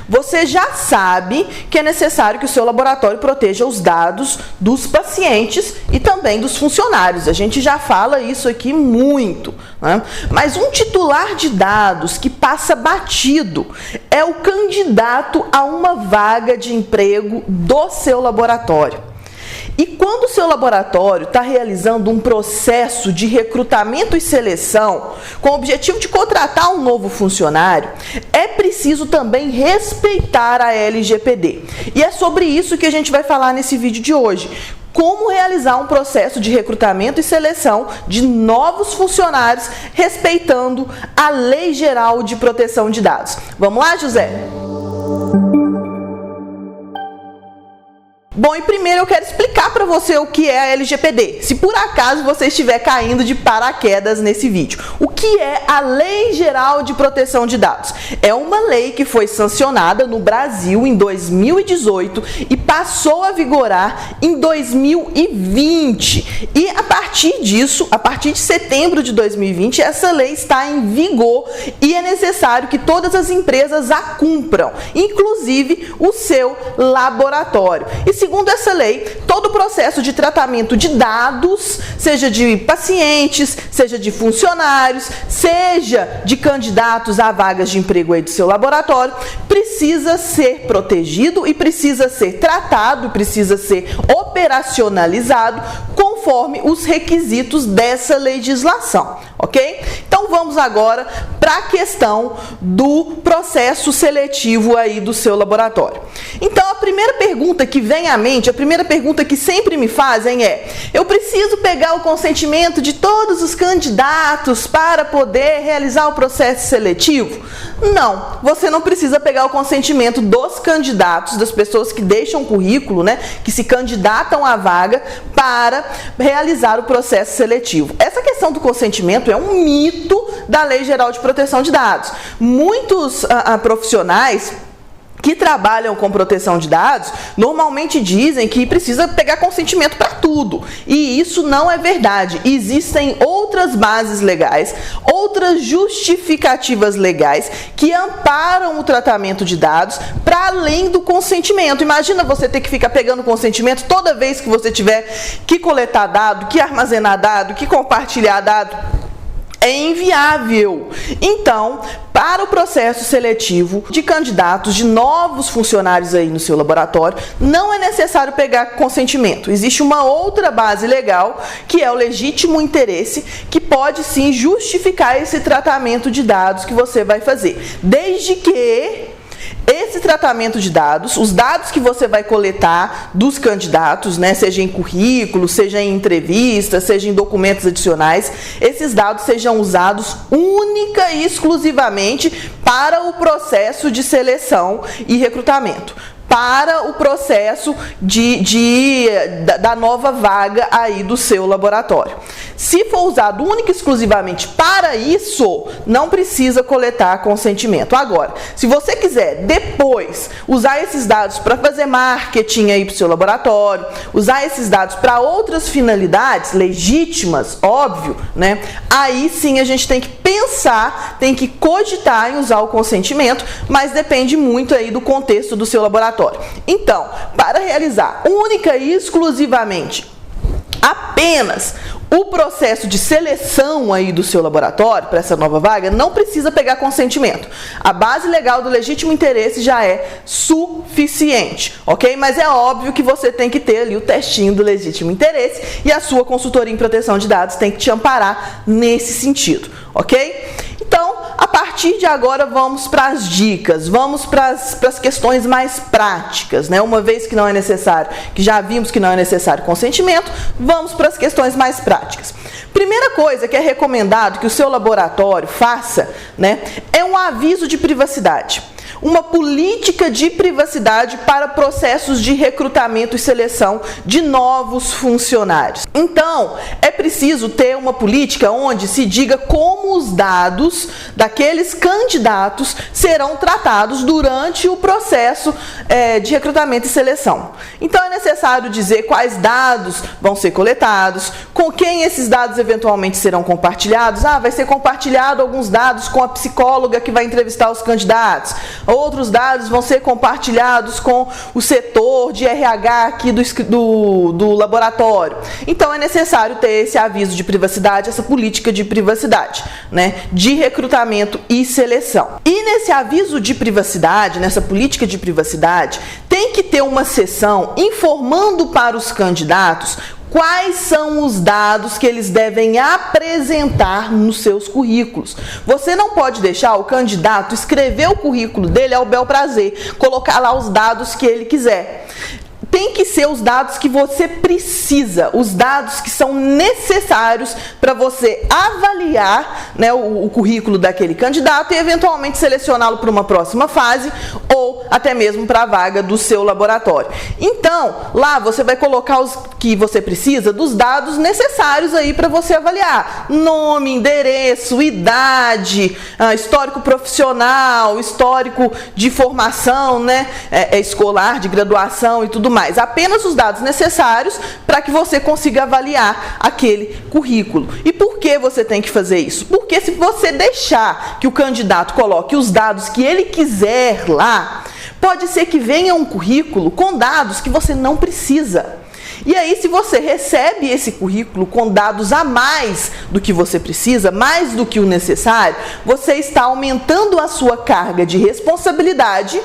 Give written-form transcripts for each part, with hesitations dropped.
você já sabe que é necessário que o seu laboratório proteja os dados dos pacientes e também dos funcionários. A gente já fala isso aqui muito, né? Mas um titular de dados que passa batido é o candidato a uma vaga de emprego do seu laboratório. E quando o seu laboratório está realizando um processo de recrutamento e seleção com o objetivo de contratar um novo funcionário, é preciso também respeitar a LGPD. E é sobre isso que a gente vai falar nesse vídeo de hoje. Como realizar um processo de recrutamento e seleção de novos funcionários respeitando a Lei Geral de Proteção de Dados. Vamos lá, José? Bom, e primeiro eu quero explicar para você o que é a LGPD, se por acaso você estiver caindo de paraquedas nesse vídeo. O que é a Lei Geral de Proteção de Dados? É uma lei que foi sancionada no Brasil em 2018 e passou a vigorar em 2020. E a partir disso, a partir de setembro de 2020, essa lei está em vigor e é necessário que todas as empresas a cumpram, inclusive o seu laboratório. E segundo essa lei, todo o processo de tratamento de dados, seja de pacientes, seja de funcionários, seja de candidatos a vagas de emprego aí do seu laboratório, precisa ser protegido e precisa ser tratado, precisa ser operacionalizado conforme os requisitos dessa legislação, ok? Então vamos agora para a questão do processo seletivo aí do seu laboratório. Então a primeira pergunta que vem à mente, a primeira pergunta que sempre me fazem é: eu preciso pegar o consentimento de todos os candidatos para poder realizar o processo seletivo? Não, você não precisa pegar o consentimento dos candidatos, das pessoas que deixam o currículo, né, que se candidatam à vaga para realizar o processo seletivo. Essa questão do consentimento é um mito da Lei Geral de Proteção de Dados. Muitos profissionais que trabalham com proteção de dados normalmente dizem que precisa pegar consentimento para tudo. E isso não é verdade. Existem outras bases legais, outras justificativas legais que amparam o tratamento de dados para além do consentimento. Imagina você ter que ficar pegando consentimento toda vez que você tiver que coletar dado, que armazenar dado, que compartilhar dado. É inviável. Então, para o processo seletivo de candidatos, de novos funcionários aí no seu laboratório, não é necessário pegar consentimento. Existe uma outra base legal, que é o legítimo interesse, que pode sim justificar esse tratamento de dados que você vai fazer, desde que esse tratamento de dados, os dados que você vai coletar dos candidatos, né, seja em currículo, seja em entrevista, seja em documentos adicionais, esses dados sejam usados única e exclusivamente para o processo de seleção e recrutamento, para o processo da nova vaga aí do seu laboratório. Se for usado única e exclusivamente para isso, não precisa coletar consentimento. Agora, se você quiser depois usar esses dados para fazer marketing aí para o seu laboratório, usar esses dados para outras finalidades legítimas, óbvio, né? Aí sim a gente tem que pensar, tem que cogitar em usar o consentimento, mas depende muito aí do contexto do seu laboratório. Então, para realizar única e exclusivamente apenas o processo de seleção aí do seu laboratório para essa nova vaga, não precisa pegar consentimento. A base legal do legítimo interesse já é suficiente, ok? Mas é óbvio que você tem que ter ali o testinho do legítimo interesse e a sua consultoria em proteção de dados tem que te amparar nesse sentido, ok? Então, a partir de agora, vamos para as dicas, vamos para as questões mais práticas, né? Uma vez que não é necessário, que já vimos que não é necessário consentimento, vamos para as questões mais práticas. Primeira coisa que é recomendado que o seu laboratório faça, né, é um aviso de privacidade. Uma política de privacidade para processos de recrutamento e seleção de novos funcionários. Então, é preciso ter uma política onde se diga como os dados daqueles candidatos serão tratados durante o processo de recrutamento e seleção. Então, é necessário dizer quais dados vão ser coletados, com quem esses dados eventualmente serão compartilhados. Vai ser compartilhado alguns dados com a psicóloga que vai entrevistar os candidatos. outros dados vão ser compartilhados com o setor de RH aqui do laboratório. Então é necessário ter esse aviso de privacidade, essa política de privacidade, né, de recrutamento e seleção. E nesse aviso de privacidade, nessa política de privacidade, tem que ter uma seção informando para os candidatos quais são os dados que eles devem apresentar nos seus currículos. Você não pode deixar o candidato escrever o currículo dele ao bel prazer, colocar lá os dados que ele quiser. Tem que ser os dados que você precisa, os dados que são necessários para você avaliar, né, o currículo daquele candidato e eventualmente selecioná-lo para uma próxima fase ou até mesmo para a vaga do seu laboratório. Então, lá você vai colocar os que você precisa dos dados necessários aí para você avaliar. Nome, endereço, idade, histórico profissional, histórico de formação, né, escolar, de graduação e tudo mais. Apenas os dados necessários para que você consiga avaliar aquele currículo. E por que você tem que fazer isso? Porque se você deixar que o candidato coloque os dados que ele quiser lá, pode ser que venha um currículo com dados que você não precisa. E aí, se você recebe esse currículo com dados a mais do que você precisa, mais do que o necessário, você está aumentando a sua carga de responsabilidade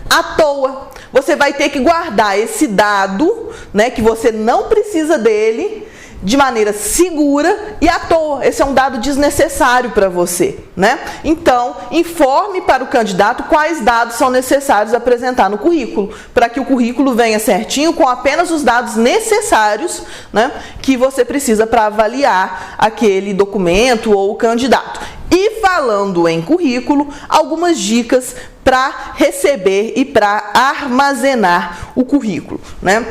à toa. Você vai ter que guardar esse dado, né, que você não precisa dele, de maneira segura e à toa. Esse é um dado desnecessário para você, né? Então, informe para o candidato quais dados são necessários apresentar no currículo, para que o currículo venha certinho com apenas os dados necessários, né, que você precisa para avaliar aquele documento ou o candidato. E falando em currículo, algumas dicas para receber e para armazenar o currículo, né?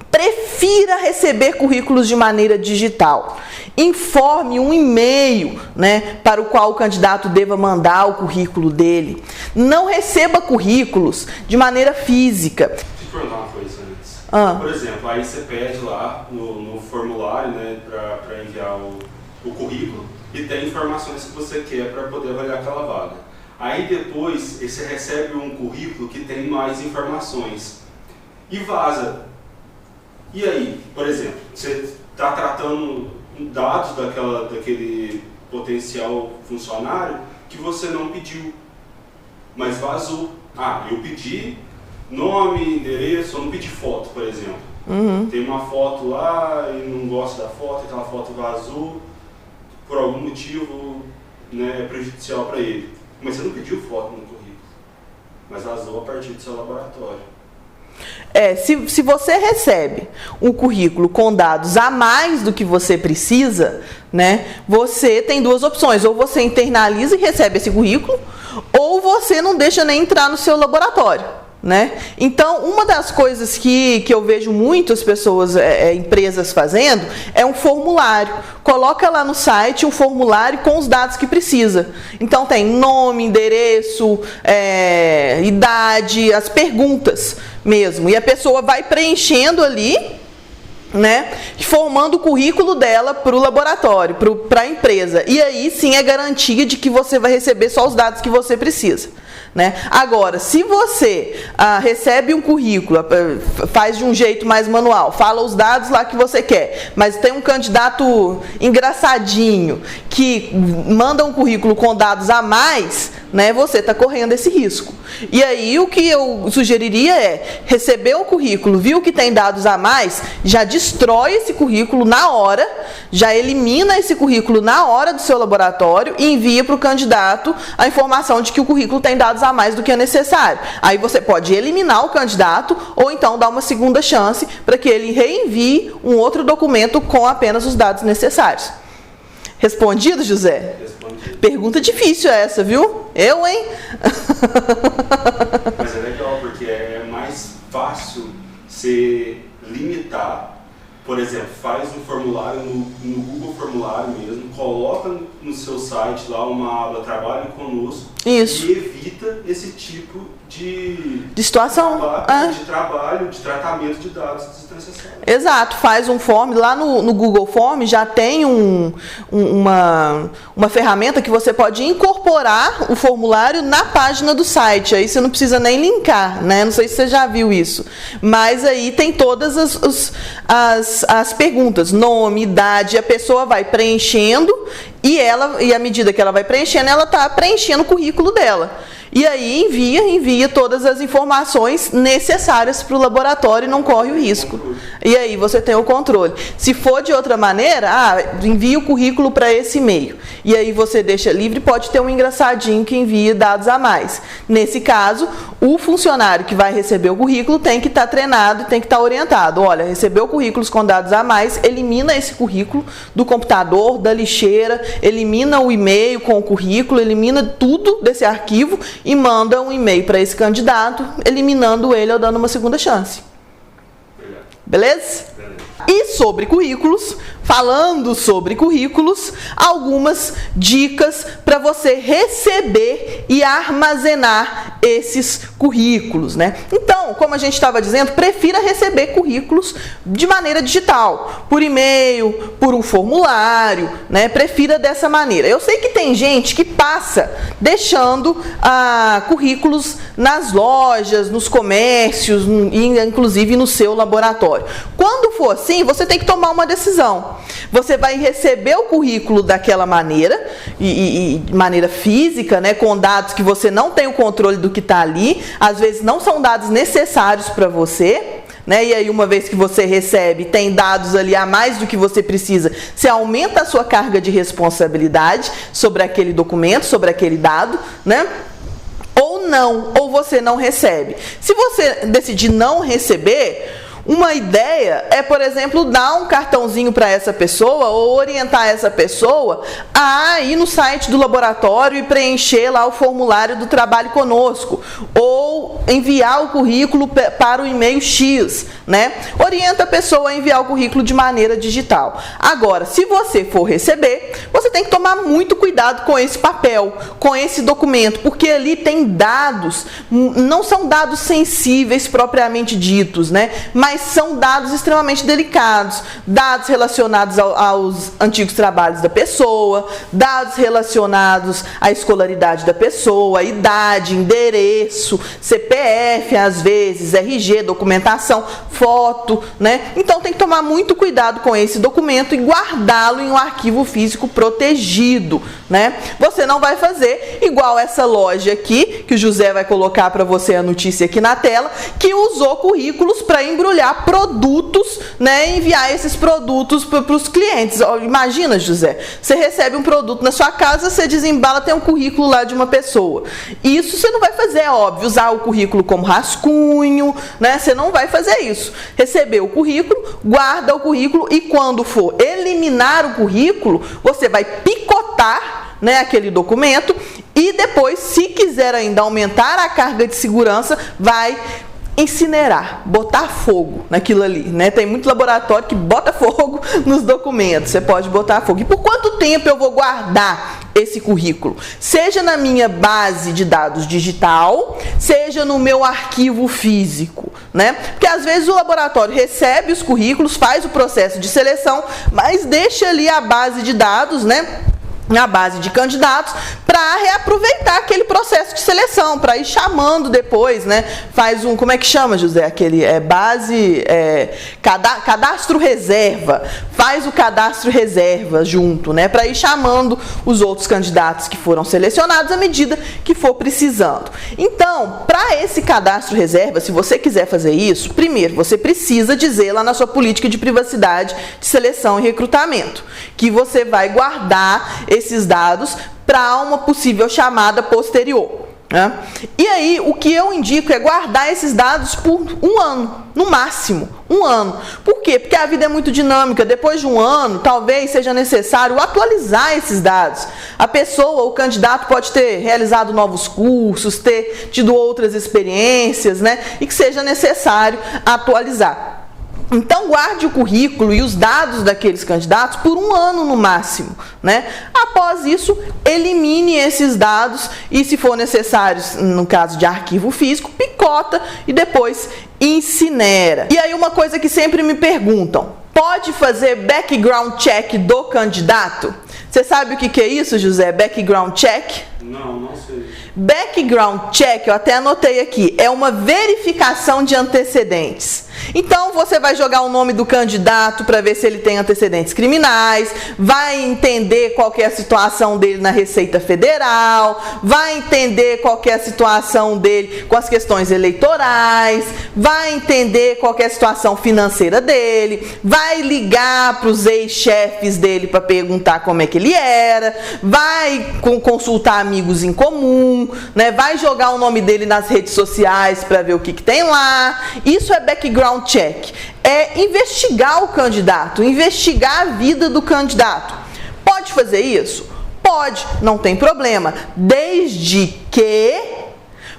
Prefira receber currículos de maneira digital. Informe um e-mail, né, para o qual o candidato deva mandar o currículo dele. Não receba currículos de maneira física. Deixa eu te perguntar uma coisa antes. Por exemplo, aí você pede lá no formulário, né, para enviar o currículo e tem informações que você quer para poder avaliar aquela vaga. Aí depois você recebe um currículo que tem mais informações e vaza. E aí, por exemplo, você está tratando dados daquele potencial funcionário que você não pediu, mas vazou. Ah, eu pedi nome, endereço, eu não pedi foto, por exemplo. Tem uma foto lá e não gosto da foto, aquela foto vazou, por algum motivo, né, é prejudicial para ele. Mas você não pediu foto no currículo, mas vazou a partir do seu laboratório. Se você recebe um currículo com dados a mais do que você precisa, né, você tem duas opções: ou você internaliza e recebe esse currículo, ou você não deixa nem entrar no seu laboratório, né? Então, uma das coisas que eu vejo muitas pessoas, empresas fazendo, é um formulário. Coloca lá no site um formulário com os dados que precisa. Então, tem nome, endereço, idade, as perguntas mesmo. E a pessoa vai preenchendo ali, né, formando o currículo dela para o laboratório, para a empresa. E aí sim é garantia de que você vai receber só os dados que você precisa, né? Agora, se você recebe um currículo, faz de um jeito mais manual, fala os dados lá que você quer, mas tem um candidato engraçadinho que manda um currículo com dados a mais, né, você está correndo esse risco. E aí o que eu sugeriria é receber o currículo, viu que tem dados a mais, já destrói esse currículo na hora, já elimina esse currículo na hora do seu laboratório e envia para o candidato a informação de que o currículo tem dados a mais do que é necessário. Aí você pode eliminar o candidato ou então dar uma segunda chance para que ele reenvie um outro documento com apenas os dados necessários. Respondido, José? Respondido. Pergunta difícil essa, viu? Eu, hein? Mas é legal, porque é mais fácil você limitar. Por exemplo, faz um formulário no Google Formulário mesmo, coloca no seu site lá uma aba Trabalhe Conosco. Isso. E evita esse tipo de situação, de trabalho, de tratamento de dados desnecessários. Exato, faz um form, lá no Google Form já tem uma ferramenta que você pode incorporar o formulário na página do site, aí você não precisa nem linkar, né? Não sei se você já viu isso, mas aí tem todas as perguntas, nome, idade, a pessoa vai preenchendo e à medida que ela vai preenchendo, ela está preenchendo o currículo dela. E aí envia todas as informações necessárias para o laboratório e não corre o risco. E aí você tem o controle. Se for de outra maneira, envia o currículo para esse e-mail. E aí você deixa livre, pode ter um engraçadinho que envia dados a mais. Nesse caso, o funcionário que vai receber o currículo tem que estar treinado, tem que estar orientado. Olha, recebeu currículos com dados a mais, elimina esse currículo do computador, da lixeira, elimina o e-mail com o currículo, elimina tudo desse arquivo e manda um e-mail para esse candidato, eliminando ele ou dando uma segunda chance. Beleza? E sobre currículos, falando sobre currículos, algumas dicas para você receber e armazenar esses currículos, né? Então, como a gente estava dizendo, prefira receber currículos de maneira digital, por e-mail, por um formulário, né? Prefira dessa maneira. Eu sei que tem gente que passa deixando currículos nas lojas, nos comércios, inclusive no seu laboratório. Quando for assim, você tem que tomar uma decisão. Você vai receber o currículo daquela maneira, e maneira física, né, com dados que você não tem o controle do que está ali, às vezes não são dados necessários para você, né, e aí uma vez que você recebe, tem dados ali a mais do que você precisa, você aumenta a sua carga de responsabilidade sobre aquele documento, sobre aquele dado, né? Ou você não recebe. Se você decidir não receber, uma ideia é, por exemplo, dar um cartãozinho para essa pessoa ou orientar essa pessoa a ir no site do laboratório e preencher lá o formulário do Trabalhe Conosco ou enviar o currículo para o e-mail X, né? Orienta a pessoa a enviar o currículo de maneira digital. Agora, se você for receber, você tem que tomar muito cuidado com esse papel, com esse documento, porque ali tem dados, não são dados sensíveis propriamente ditos, né? Mas são dados extremamente delicados, dados relacionados aos antigos trabalhos da pessoa, dados relacionados à escolaridade da pessoa, idade, endereço, CPF, às vezes, RG, documentação, foto, né? Então tem que tomar muito cuidado com esse documento e guardá-lo em um arquivo físico protegido, né? Você não vai fazer igual essa loja aqui, que o José vai colocar para você a notícia aqui na tela, que usou currículos para embrulhar produtos, né, enviar esses produtos para os clientes. Imagina, José, você recebe um produto na sua casa, você desembala, tem um currículo lá de uma pessoa. Isso você não vai fazer, é óbvio, usar o currículo como rascunho, né? Você não vai fazer isso. Receber o currículo, guarda o currículo e quando for eliminar o currículo, você vai picotar, né, aquele documento e depois, se quiser ainda aumentar a carga de segurança, vai incinerar, botar fogo naquilo ali, né? Tem muito laboratório que bota fogo nos documentos, você pode botar fogo. E por quanto tempo eu vou guardar esse currículo? Seja na minha base de dados digital, seja no meu arquivo físico, né? Porque às vezes o laboratório recebe os currículos, faz o processo de seleção, mas deixa ali a base de dados, né, na base de candidatos, para reaproveitar aquele processo de seleção, para ir chamando depois, né? Faz um, como é que chama, José? Aquele cadastro reserva. Faz o cadastro reserva junto, né? Para ir chamando os outros candidatos que foram selecionados à medida que for precisando. Então, para esse cadastro reserva, se você quiser fazer isso, primeiro você precisa dizer lá na sua política de privacidade de seleção e recrutamento que você vai guardar esses dados para uma possível chamada posterior, né? E aí, o que eu indico é guardar esses dados por um ano, no máximo, um ano. Por quê? Porque a vida é muito dinâmica. Depois de um ano, talvez seja necessário atualizar esses dados. A pessoa, o candidato pode ter realizado novos cursos, ter tido outras experiências, né? E que seja necessário atualizar. Então, guarde o currículo e os dados daqueles candidatos por 1 ano no máximo, né? Após isso, elimine esses dados e, se for necessário, no caso de arquivo físico, picota e depois incinera. E aí, uma coisa que sempre me perguntam: pode fazer background check do candidato? Você sabe o que é isso, José? Background check? Não sei. Background check, eu até anotei aqui, é uma verificação de antecedentes. Então, você vai jogar o nome do candidato para ver se ele tem antecedentes criminais, vai entender qual que é a situação dele na Receita Federal, vai entender qual que é a situação dele com as questões eleitorais, vai entender qual que é a situação financeira dele, vai ligar para os ex-chefes dele para perguntar como é que ele era, vai consultar amigos em comum, né? Vai jogar o nome dele nas redes sociais para ver o que tem lá. Isso é background check. É investigar o candidato, investigar a vida do candidato. Pode fazer isso? Pode, não tem problema, desde que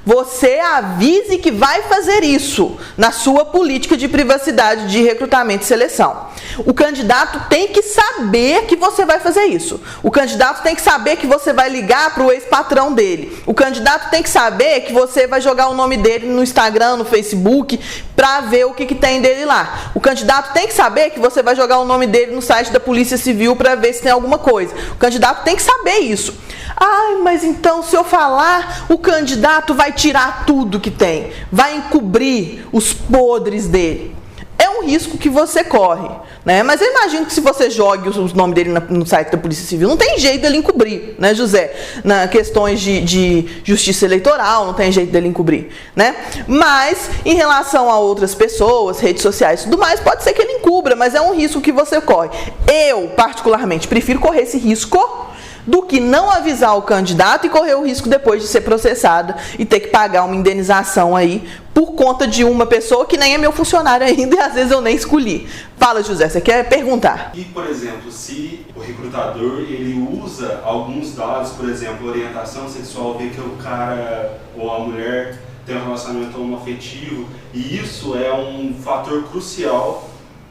você avise que vai fazer isso na sua política de privacidade de recrutamento e seleção. O candidato tem que saber que você vai fazer isso. O candidato tem que saber que você vai ligar para o ex-patrão dele. O candidato tem que saber que você vai jogar o nome dele no Instagram, no Facebook, para ver o que tem dele lá. O candidato tem que saber que você vai jogar o nome dele no site da Polícia Civil para ver se tem alguma coisa. O candidato tem que saber isso. Ai, mas então se eu falar, o candidato vai tirar tudo que tem, vai encobrir os podres dele. É um risco que você corre, né? Mas eu imagino que se você jogue o nome dele no site da Polícia Civil, não tem jeito dele encobrir, né, José? Na questões de justiça eleitoral, não tem jeito dele encobrir, né? Mas, em relação a outras pessoas, redes sociais e tudo mais, pode ser que ele encubra, mas é um risco que você corre. Eu, particularmente, prefiro correr esse risco do que não avisar o candidato e correr o risco depois de ser processada e ter que pagar uma indenização aí por conta de uma pessoa que nem é meu funcionário ainda e às vezes eu nem escolhi. Fala, José, você quer perguntar? E, por exemplo, se o recrutador ele usa alguns dados, por exemplo, orientação sexual, vê que o cara ou a mulher tem um relacionamento homoafetivo, e isso é um fator crucial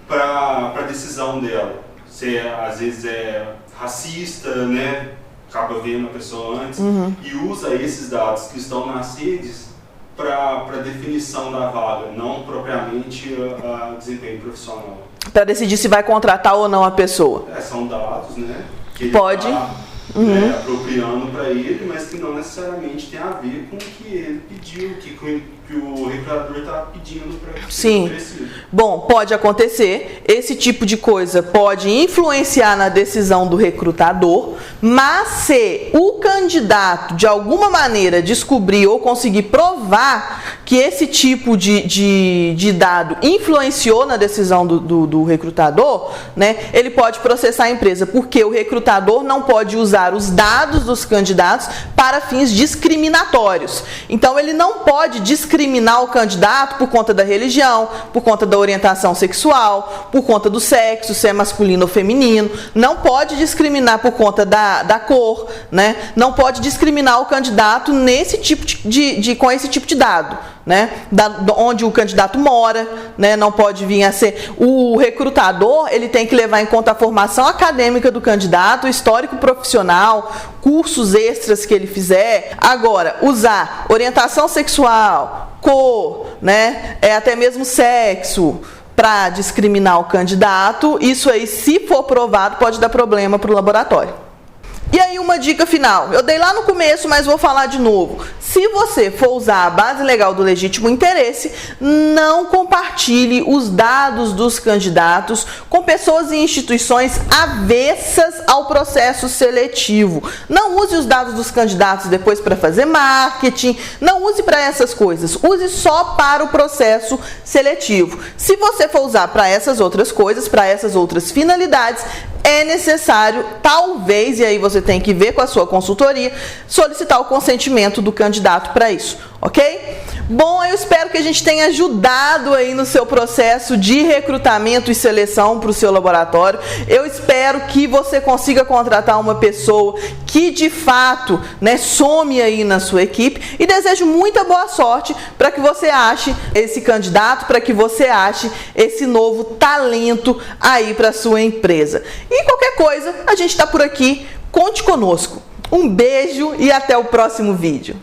para a decisão dela. Se às vezes é racista, né? Acaba vendo a pessoa antes e usa esses dados que estão nas redes para definição da vaga, não propriamente a desempenho profissional. Para decidir se vai contratar ou não a pessoa. São dados, né? Que ele pode. Apropriando para ele, mas que não necessariamente tem a ver com o que ele pediu, que o recrutador está pedindo para ser oferecido. Bom, pode acontecer, esse tipo de coisa pode influenciar na decisão do recrutador, mas se o candidato de alguma maneira descobrir ou conseguir provar que esse tipo de dado influenciou na decisão do recrutador, né, ele pode processar a empresa, porque o recrutador não pode usar os dados dos candidatos para fins discriminatórios. Então, ele não pode discriminar o candidato por conta da religião, por conta da orientação sexual, por conta do sexo, se é masculino ou feminino. Não pode discriminar por conta da cor, né? Não pode discriminar o candidato nesse tipo com esse tipo de dado, né? Onde o candidato mora, né? Não pode vir a ser. O recrutador, ele tem que levar em conta a formação acadêmica do candidato, o histórico profissional, cursos extras que ele fizer. Agora, usar orientação sexual, cor, né? Até mesmo sexo, para discriminar o candidato, isso aí, se for provado, pode dar problema para o laboratório. E aí, uma dica final. Eu dei lá no começo, mas vou falar de novo. Se você for usar a base legal do legítimo interesse, não compartilhe os dados dos candidatos com pessoas e instituições avessas ao processo seletivo. Não use os dados dos candidatos depois para fazer marketing. Não use para essas coisas. Use só para o processo seletivo. Se você for usar para essas outras coisas, para essas outras finalidades, é necessário, talvez, e aí você tem que ver com a sua consultoria, solicitar o consentimento do candidato para isso, ok? Bom, eu espero que a gente tenha ajudado aí no seu processo de recrutamento e seleção para o seu laboratório. Eu espero que você consiga contratar uma pessoa que de fato, né, some aí na sua equipe, e desejo muita boa sorte para que você ache esse candidato, para que você ache esse novo talento aí para sua empresa. E qualquer coisa, a gente está por aqui, conte conosco. Um beijo e até o próximo vídeo.